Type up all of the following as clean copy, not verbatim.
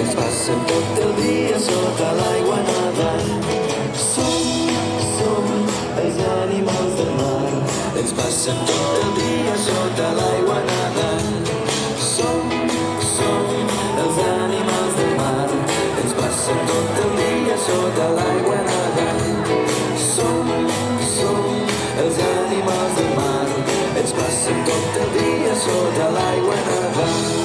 Ells passen tot el dia sota l'aigua nedant. Som els animals del mar. Ells passen tot el dia sota l'aigua nedant. Som els animals del mar. Ells passen tot el dia sota l'aigua nedant. Som els animals del mar. Ells passen tot el dia sota l'aigua nedant.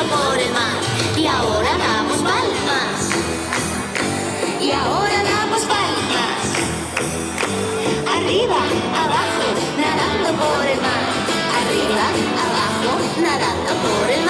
Por el mar y ahora damos palmas y ahora damos palmas arriba, abajo, nadando por el mar arriba, abajo, nadando por el mar.